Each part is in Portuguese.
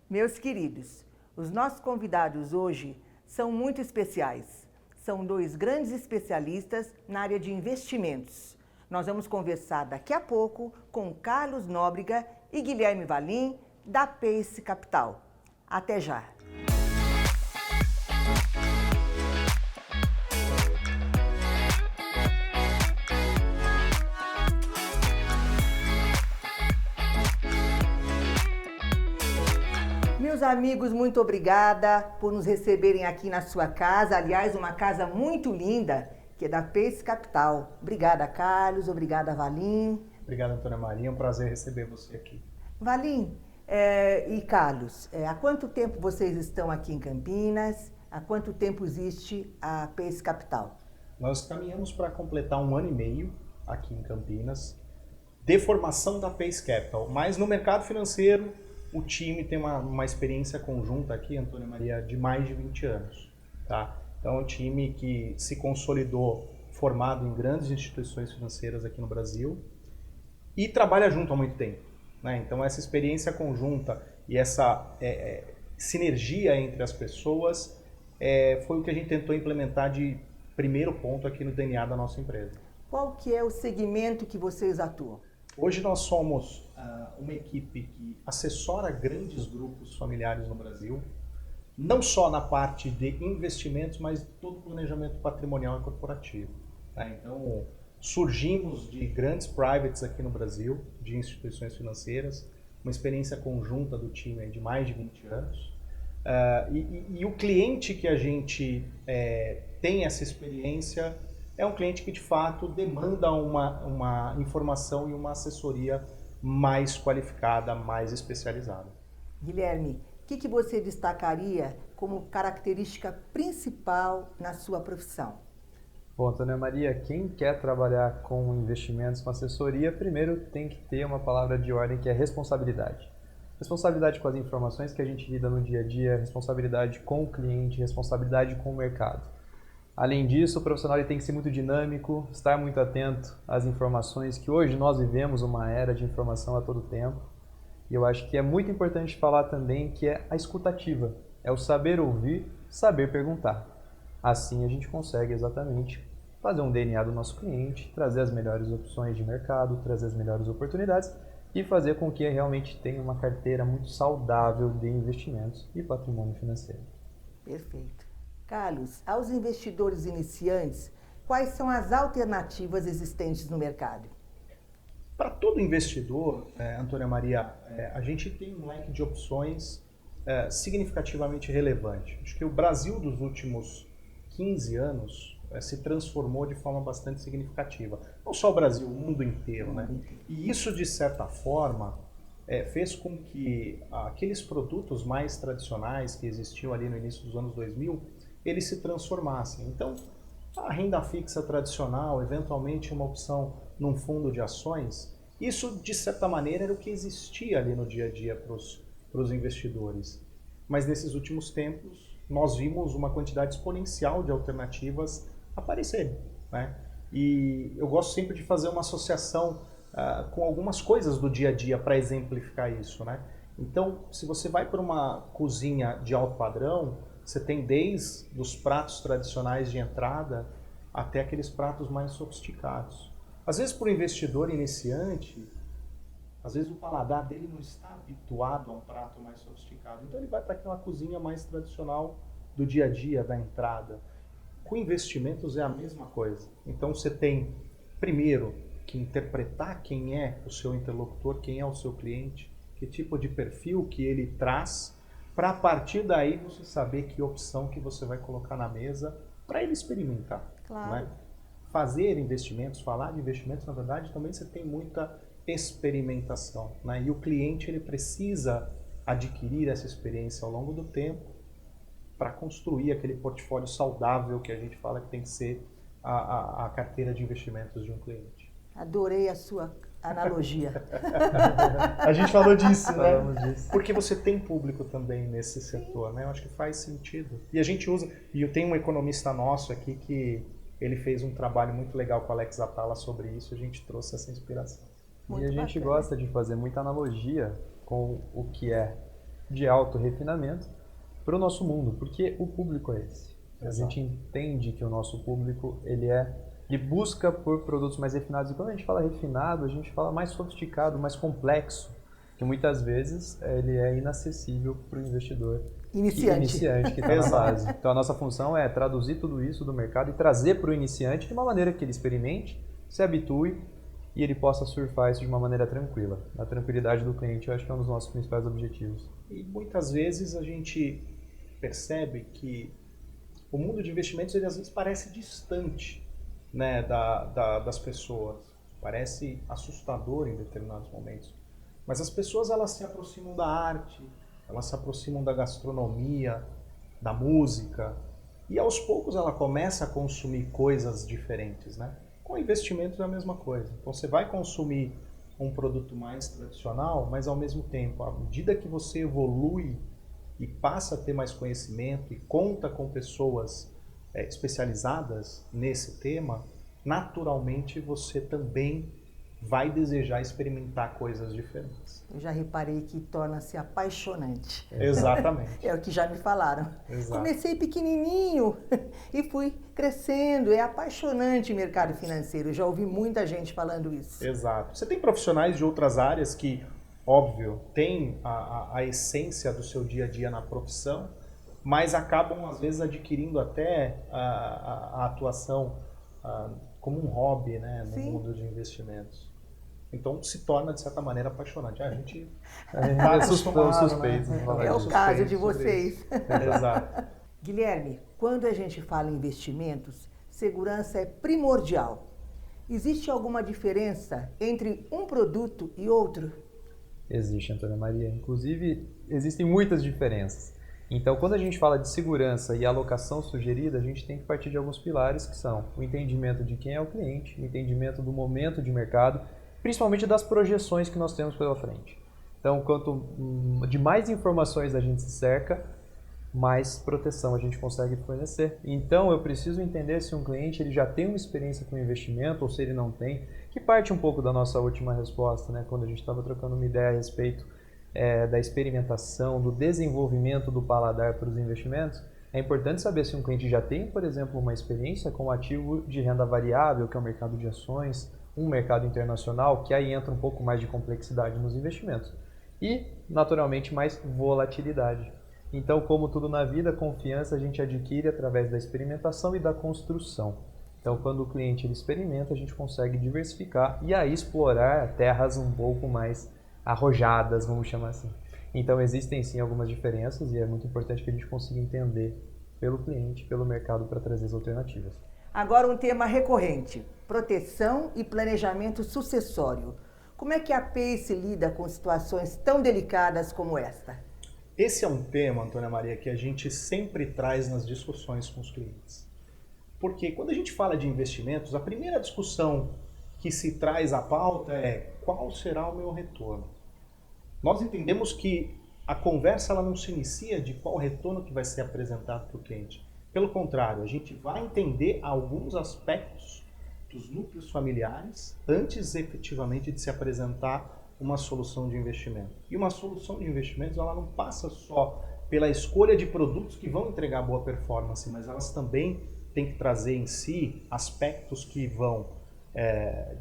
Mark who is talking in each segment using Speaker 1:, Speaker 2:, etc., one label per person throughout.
Speaker 1: Meus queridos, os nossos convidados hoje são muito especiais. São dois grandes especialistas na área de investimentos. Nós vamos conversar daqui a pouco com Carlos Nóbrega e Guilherme Valim, da Pace Capital. Até já! Meus amigos, muito obrigada por nos receberem aqui na sua casa. Aliás, uma casa muito linda, que é da Pace Capital. Obrigada, Carlos. Obrigada, Valim.
Speaker 2: Obrigado, Antônia Maria. É um prazer receber você aqui.
Speaker 1: Valim e Carlos, há quanto tempo vocês estão aqui em Campinas? Há quanto tempo existe a Pace Capital?
Speaker 2: Nós caminhamos para completar 1 ano e meio aqui em Campinas, de formação da Pace Capital. Mas no mercado financeiro, o time tem uma experiência conjunta aqui, Antônia Maria, de mais de 20 anos. Tá? Então é um time que se consolidou, formado em grandes instituições financeiras aqui no Brasil e trabalha junto há muito tempo. Né? Então essa experiência conjunta e essa sinergia entre as pessoas foi o que a gente tentou implementar de primeiro ponto aqui no DNA da nossa empresa.
Speaker 1: Qual que é o segmento que vocês atuam?
Speaker 2: Hoje nós somos uma equipe que assessora grandes grupos familiares no Brasil, não só na parte de investimentos, mas todo o planejamento patrimonial e corporativo. Né? Então, surgimos de grandes privates aqui no Brasil, de instituições financeiras, uma experiência conjunta do time de mais de 20 anos. E o cliente que a gente tem essa experiência é um cliente que de fato demanda uma informação e uma assessoria mais qualificada, mais especializada.
Speaker 1: Guilherme, o que você destacaria como característica principal na sua profissão?
Speaker 3: Bom, Antônia Maria, quem quer trabalhar com investimentos, com assessoria, primeiro tem que ter uma palavra de ordem que é responsabilidade. Responsabilidade com as informações que a gente lida no dia a dia, responsabilidade com o cliente, responsabilidade com o mercado. Além disso, o profissional ele tem que ser muito dinâmico, estar muito atento às informações, que hoje nós vivemos uma era de informação a todo tempo. E eu acho que é muito importante falar também que é a escutativa, é o saber ouvir, saber perguntar. Assim a gente consegue exatamente fazer um DNA do nosso cliente, trazer as melhores opções de mercado, trazer as melhores oportunidades e fazer com que realmente tenha uma carteira muito saudável de investimentos e patrimônio financeiro.
Speaker 1: Perfeito. Carlos, aos investidores iniciantes, quais são as alternativas existentes no mercado?
Speaker 2: Para todo investidor, Antônia Maria, a gente tem um leque de opções significativamente relevante. Acho que o Brasil dos últimos 15 anos se transformou de forma bastante significativa. Não só o Brasil, o mundo inteiro. Né? E isso, de certa forma, fez com que aqueles produtos mais tradicionais que existiam ali no início dos anos 2000, eles se transformassem. Então, a renda fixa tradicional, eventualmente uma opção num fundo de ações, isso, de certa maneira, era o que existia ali no dia a dia para os investidores. Mas nesses últimos tempos, nós vimos uma quantidade exponencial de alternativas aparecerem. Né? E eu gosto sempre de fazer uma associação com algumas coisas do dia a dia para exemplificar isso. Né? Então, se você vai para uma cozinha de alto padrão, você tem desde os pratos tradicionais de entrada até aqueles pratos mais sofisticados. Às vezes, para o investidor iniciante, às vezes o paladar dele não está habituado a um prato mais sofisticado. Então ele vai para aquela cozinha mais tradicional do dia a dia, da entrada. Com investimentos é a mesma coisa. Então você tem, primeiro, que interpretar quem é o seu interlocutor, quem é o seu cliente, que tipo de perfil que ele traz, para a partir daí você saber que opção que você vai colocar na mesa para ele experimentar.
Speaker 1: Claro.
Speaker 2: Né? Fazer investimentos, falar de investimentos, na verdade, também você tem muita experimentação. Né? E o cliente ele precisa adquirir essa experiência ao longo do tempo para construir aquele portfólio saudável que a gente fala que tem que ser a carteira de investimentos de um cliente.
Speaker 1: Adorei a sua analogia.
Speaker 2: A gente falou disso, né?
Speaker 3: Falamos disso.
Speaker 2: Porque você tem público também nesse setor, né? Eu acho que faz sentido. E a gente usa, e eu tenho um economista nosso aqui que ele fez um trabalho muito legal com o Alex Atala sobre isso, a gente trouxe essa inspiração.
Speaker 1: Muito
Speaker 3: e a gente
Speaker 1: bacana.
Speaker 3: gosta de fazer muita analogia com o que é de alto refinamento para o nosso mundo, porque o público é esse. A
Speaker 2: Exato.
Speaker 3: gente entende que o nosso público ele busca por produtos mais refinados. E quando a gente fala refinado, a gente fala mais sofisticado, mais complexo, que muitas vezes ele é inacessível para o investidor
Speaker 1: Iniciante.
Speaker 3: que está na base. Então a nossa função é traduzir tudo isso do mercado e trazer para o iniciante de uma maneira que ele experimente, se habitue e ele possa surfar isso de uma maneira tranquila. A tranquilidade do cliente eu acho que é um dos nossos principais objetivos.
Speaker 2: E muitas vezes a gente percebe que o mundo de investimentos ele às vezes parece distante, né, das pessoas. Parece assustador em determinados momentos. Mas as pessoas elas se aproximam da arte, elas se aproximam da gastronomia, da música, e aos poucos ela começa a consumir coisas diferentes, né? Com investimentos é a mesma coisa. Então você vai consumir um produto mais tradicional, mas ao mesmo tempo, à medida que você evolui e passa a ter mais conhecimento e conta com pessoas especializadas nesse tema, naturalmente você também vai desejar experimentar coisas diferentes.
Speaker 1: Eu já reparei que torna-se apaixonante.
Speaker 2: Exatamente.
Speaker 1: É o que já me falaram.
Speaker 2: Exato.
Speaker 1: Comecei pequenininho e fui crescendo. É apaixonante o mercado financeiro. Eu já ouvi muita gente falando isso.
Speaker 2: Exato. Você tem profissionais de outras áreas que, óbvio, têm a essência do seu dia a dia na profissão, mas acabam, às vezes, adquirindo até a atuação como um hobby, né, no
Speaker 1: Sim.
Speaker 2: mundo de investimentos. Então, se torna, de certa maneira, apaixonante. A gente
Speaker 3: É
Speaker 2: acostumado,
Speaker 3: suspeito,
Speaker 2: né?
Speaker 3: de falar
Speaker 1: É o
Speaker 3: isso.
Speaker 1: caso de
Speaker 2: Suspeito sobre
Speaker 1: vocês.
Speaker 2: isso. Exato.
Speaker 1: Guilherme, quando a gente fala em investimentos, segurança é primordial. Existe alguma diferença entre um produto e outro?
Speaker 3: Existe, Antônia Maria. Inclusive, existem muitas diferenças. Então, quando a gente fala de segurança e alocação sugerida, a gente tem que partir de alguns pilares que são o entendimento de quem é o cliente, o entendimento do momento de mercado, principalmente das projeções que nós temos pela frente. Então, quanto de mais informações a gente se cerca, mais proteção a gente consegue fornecer. Então, eu preciso entender se um cliente ele já tem uma experiência com investimento ou se ele não tem, que parte um pouco da nossa última resposta, né? Quando a gente estava trocando uma ideia a respeito da experimentação, do desenvolvimento do paladar para os investimentos. É importante saber se um cliente já tem, por exemplo, uma experiência com ativo de renda variável, que é o mercado de ações, um mercado internacional, que aí entra um pouco mais de complexidade nos investimentos. E, naturalmente, mais volatilidade. Então, como tudo na vida, confiança a gente adquire através da experimentação e da construção. Então, quando o cliente ele experimenta, a gente consegue diversificar e aí explorar terras um pouco mais arrojadas, vamos chamar assim. Então, existem sim algumas diferenças e é muito importante que a gente consiga entender pelo cliente, pelo mercado, para trazer as alternativas.
Speaker 1: Agora um tema recorrente, proteção e planejamento sucessório. Como é que a Pace lida com situações tão delicadas como esta?
Speaker 2: Esse é um tema, Antônia Maria, que a gente sempre traz nas discussões com os clientes. Porque quando a gente fala de investimentos, a primeira discussão que se traz à pauta é qual será o meu retorno? Nós entendemos que a conversa ela não se inicia de qual retorno que vai ser apresentado para o cliente. Pelo contrário, a gente vai entender alguns aspectos dos núcleos familiares antes efetivamente de se apresentar uma solução de investimento. E uma solução de investimentos ela não passa só pela escolha de produtos que vão entregar boa performance, mas elas também têm que trazer em si aspectos que vão,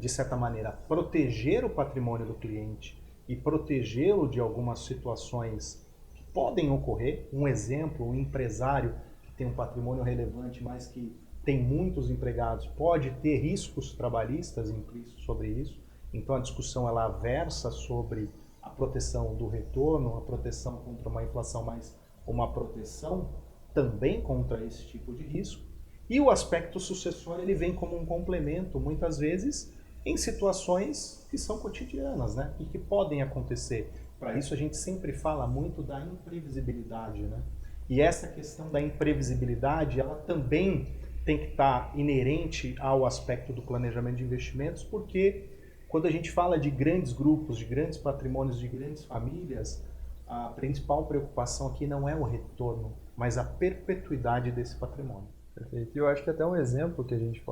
Speaker 2: de certa maneira, proteger o patrimônio do cliente e protegê-lo de algumas situações que podem ocorrer. Um exemplo, um empresário que tem um patrimônio relevante, mas que tem muitos empregados, pode ter riscos trabalhistas implícitos sobre isso. Então a discussão ela versa sobre a proteção do retorno, a proteção contra uma inflação, mas uma proteção também contra esse tipo de risco. E o aspecto sucessório ele vem como um complemento, muitas vezes, em situações que são cotidianas, né? E que podem acontecer. Para isso a gente sempre fala muito da imprevisibilidade, né? E essa questão da imprevisibilidade, ela também tem que estar inerente ao aspecto do planejamento de investimentos, porque quando a gente fala de grandes grupos, de grandes patrimônios, de grandes famílias, a principal preocupação aqui não é o retorno, mas a perpetuidade desse patrimônio.
Speaker 3: Perfeito. E eu acho que até um exemplo que a gente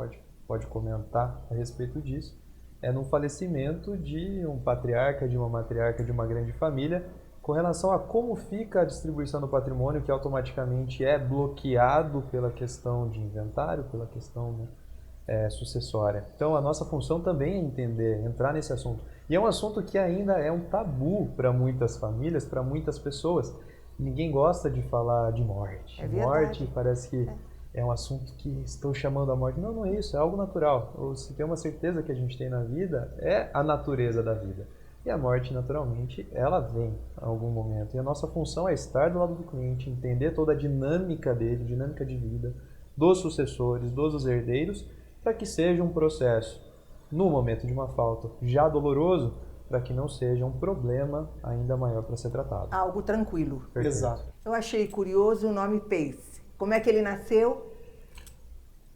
Speaker 3: pode comentar a respeito disso é no falecimento de um patriarca, de uma matriarca de uma grande família, Com relação a como fica a distribuição do patrimônio, que automaticamente é bloqueado pela questão de inventário, pela questão sucessória. Então, a nossa função também é entender, entrar nesse assunto. E é um assunto que ainda é um tabu para muitas famílias, para muitas pessoas. Ninguém gosta de falar de morte.
Speaker 1: É verdade.
Speaker 3: Morte parece que é um assunto que estou chamando a morte. Não, não é isso, é algo natural. Ou se tem uma certeza que a gente tem na vida, é a natureza da vida. E a morte, naturalmente, ela vem em algum momento. E a nossa função é estar do lado do cliente, entender toda a dinâmica dele, dinâmica de vida, dos sucessores, dos herdeiros, para que seja um processo, no momento de uma falta, já doloroso, para que não seja um problema ainda maior para ser tratado.
Speaker 1: Algo tranquilo.
Speaker 3: Perfeito.
Speaker 2: Exato.
Speaker 1: Eu achei curioso o nome Pace. Como é que ele nasceu?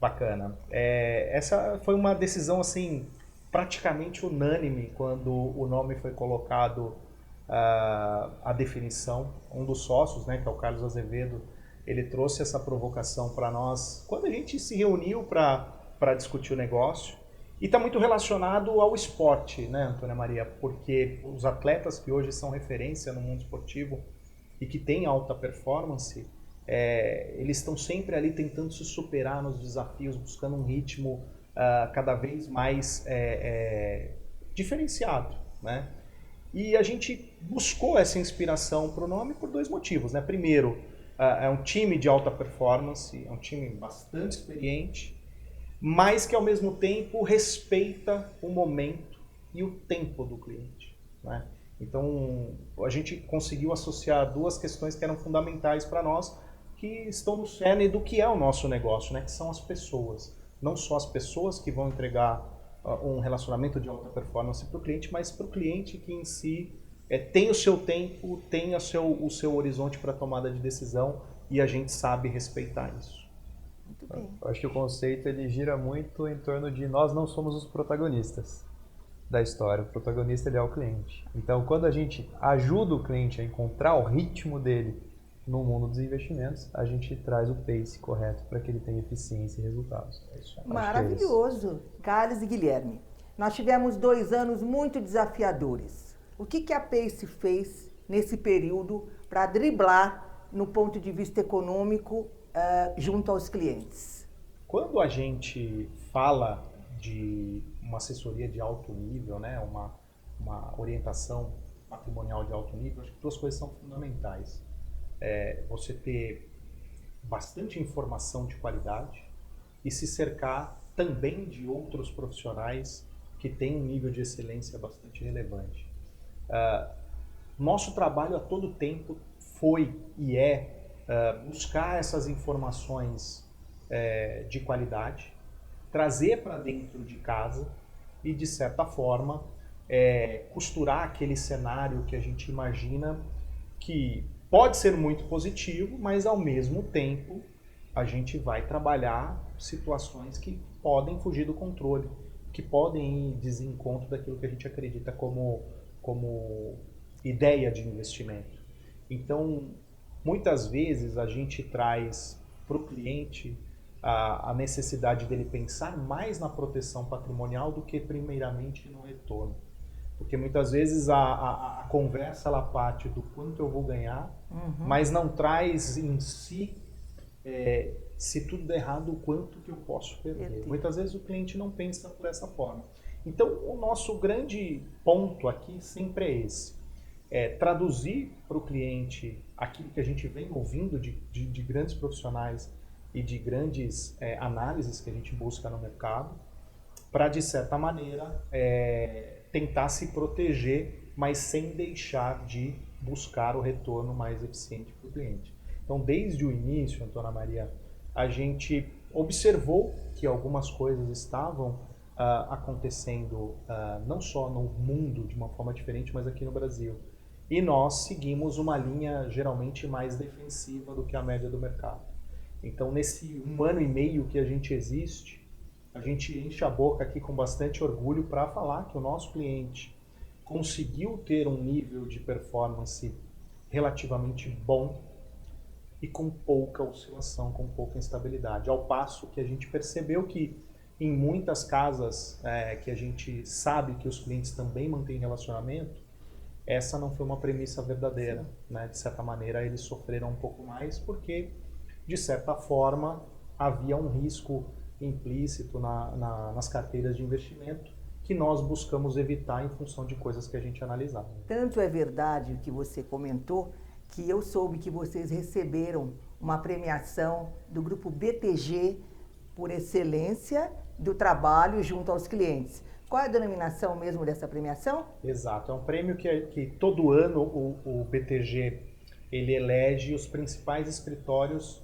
Speaker 2: Bacana. Essa foi uma decisão assim praticamente unânime quando o nome foi colocado à definição. Um dos sócios, né, que é o Carlos Azevedo, ele trouxe essa provocação para nós quando a gente se reuniu para discutir o negócio. E está muito relacionado ao esporte, né, Antônia Maria? Porque os atletas que hoje são referência no mundo esportivo e que têm alta performance, eles estão sempre ali tentando se superar nos desafios, buscando um ritmo cada vez mais diferenciado, né? E a gente buscou essa inspiração para o nome por dois motivos, né? Primeiro, é um time de alta performance, é um time bastante experiente, mas que ao mesmo tempo respeita o momento e o tempo do cliente, né? Então, a gente conseguiu associar duas questões que eram fundamentais para nós, que estão no cerne do que é o nosso negócio, né? Que são as pessoas. Não só as pessoas que vão entregar um relacionamento de alta performance para o cliente, mas para o cliente que em si tem o seu tempo, tem o seu horizonte para tomada de decisão, e a gente sabe respeitar isso.
Speaker 1: Muito bem.
Speaker 3: Eu acho que o conceito ele gira muito em torno de nós não somos os protagonistas da história, o protagonista ele é o cliente. Então, quando a gente ajuda o cliente a encontrar o ritmo dele no mundo dos investimentos, a gente traz o pace correto para que ele tenha eficiência e resultados.
Speaker 1: Maravilhoso. Carlos e Guilherme, nós tivemos 2 anos muito desafiadores. O que a Pace fez nesse período para driblar no ponto de vista econômico junto aos clientes?
Speaker 2: Quando a gente fala de uma assessoria de alto nível, né, uma orientação patrimonial de alto nível, acho que duas coisas são fundamentais. Você ter bastante informação de qualidade e se cercar também de outros profissionais que têm um nível de excelência bastante relevante. Nosso trabalho a todo tempo foi e buscar essas informações de qualidade, trazer para dentro de casa e, de certa forma, costurar aquele cenário que a gente imagina que pode ser muito positivo, mas ao mesmo tempo a gente vai trabalhar situações que podem fugir do controle, que podem ir desencontro daquilo que a gente acredita como ideia de investimento. Então, muitas vezes a gente traz para o cliente a necessidade dele pensar mais na proteção patrimonial do que primeiramente no retorno. Porque muitas vezes a conversa ela parte do quanto eu vou ganhar, mas não traz em si, se tudo der errado, o quanto que eu posso perder. Muitas vezes o cliente não pensa por essa forma. Então, o nosso grande ponto aqui sempre é esse. Traduzir para o cliente aquilo que a gente vem ouvindo de grandes profissionais e de grandes análises que a gente busca no mercado, para, de certa maneira, tentar se proteger, mas sem deixar de buscar o retorno mais eficiente para o cliente. Então, desde o início, Antônia Maria, a gente observou que algumas coisas estavam acontecendo não só no mundo de uma forma diferente, mas aqui no Brasil. E nós seguimos uma linha geralmente mais defensiva do que a média do mercado. Então, nesse 1 ano e meio que a gente existe, a gente enche a boca aqui com bastante orgulho para falar que o nosso cliente conseguiu ter um nível de performance relativamente bom e com pouca oscilação, com pouca instabilidade. Ao passo que a gente percebeu que em muitas casas que a gente sabe que os clientes também mantêm relacionamento, essa não foi uma premissa verdadeira, né? De certa maneira, eles sofreram um pouco mais porque, de certa forma, havia um risco implícito nas carteiras de investimento que nós buscamos evitar em função de coisas que a gente analisava.
Speaker 1: Tanto é verdade o que você comentou, que eu soube que vocês receberam uma premiação do grupo BTG por excelência do trabalho junto aos clientes. Qual é a denominação mesmo dessa premiação?
Speaker 2: Exato, é um prêmio que todo ano o BTG ele elege os principais escritórios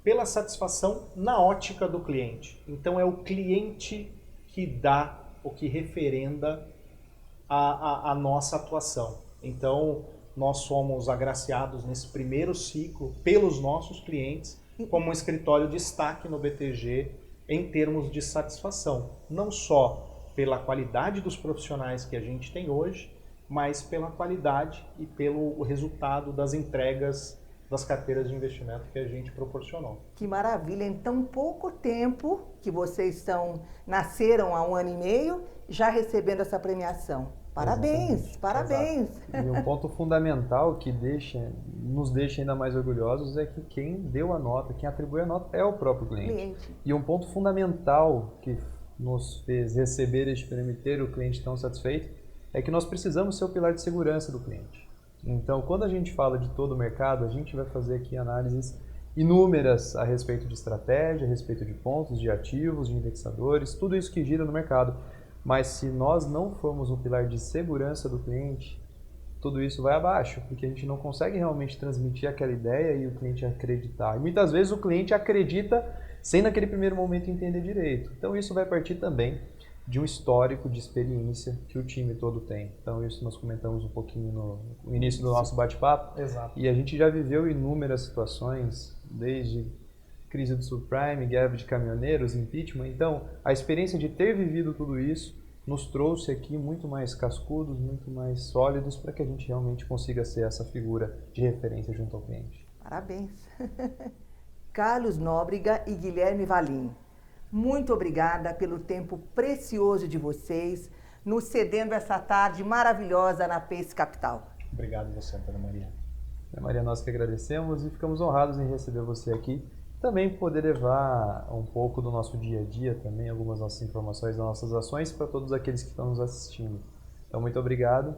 Speaker 2: pela satisfação na ótica do cliente. Então é o cliente que dá, o que referenda a nossa atuação. Então nós somos agraciados nesse primeiro ciclo pelos nossos clientes como um escritório de destaque no BTG em termos de satisfação, não só pela qualidade dos profissionais que a gente tem hoje, mas pela qualidade e pelo resultado das entregas das carteiras de investimento que a gente proporcionou.
Speaker 1: Que maravilha! Em tão pouco tempo que vocês nasceram há 1 ano e meio, já recebendo essa premiação. Parabéns,
Speaker 3: Exatamente.
Speaker 1: parabéns!
Speaker 3: Exato. E um ponto fundamental que nos deixa ainda mais orgulhosos é que quem deu a nota, quem atribui a nota é o próprio cliente. E um ponto fundamental que nos fez receber este prêmio e ter o cliente tão satisfeito é que nós precisamos ser o pilar de segurança do cliente. Então, quando a gente fala de todo o mercado, a gente vai fazer aqui análises inúmeras a respeito de estratégia, a respeito de pontos, de ativos, de indexadores, tudo isso que gira no mercado. Mas se nós não formos um pilar de segurança do cliente, tudo isso vai abaixo, porque a gente não consegue realmente transmitir aquela ideia e o cliente acreditar. E muitas vezes o cliente acredita sem naquele primeiro momento entender direito. Então isso vai partir também de um histórico de experiência que o time todo tem. Então isso nós comentamos um pouquinho no início do nosso bate-papo.
Speaker 2: Exato.
Speaker 3: E a gente já viveu inúmeras situações, desde crise do subprime, guerra de caminhoneiros, impeachment. Então a experiência de ter vivido tudo isso nos trouxe aqui muito mais cascudos, muito mais sólidos para que a gente realmente consiga ser essa figura de referência junto ao cliente.
Speaker 1: Parabéns! Carlos Nóbrega e Guilherme Valim, muito obrigada pelo tempo precioso de vocês, nos cedendo essa tarde maravilhosa na Pace Capital.
Speaker 2: Obrigado você, Antônia Maria.
Speaker 3: Maria, nós que agradecemos e ficamos honrados em receber você aqui. Também poder levar um pouco do nosso dia a dia, também algumas nossas informações, das nossas ações para todos aqueles que estão nos assistindo. Então, muito obrigado.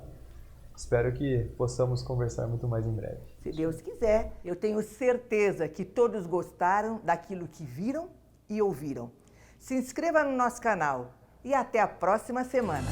Speaker 3: Espero que possamos conversar muito mais em breve.
Speaker 1: Se Deus quiser, eu tenho certeza que todos gostaram daquilo que viram e ouviram. Se inscreva no nosso canal e até a próxima semana.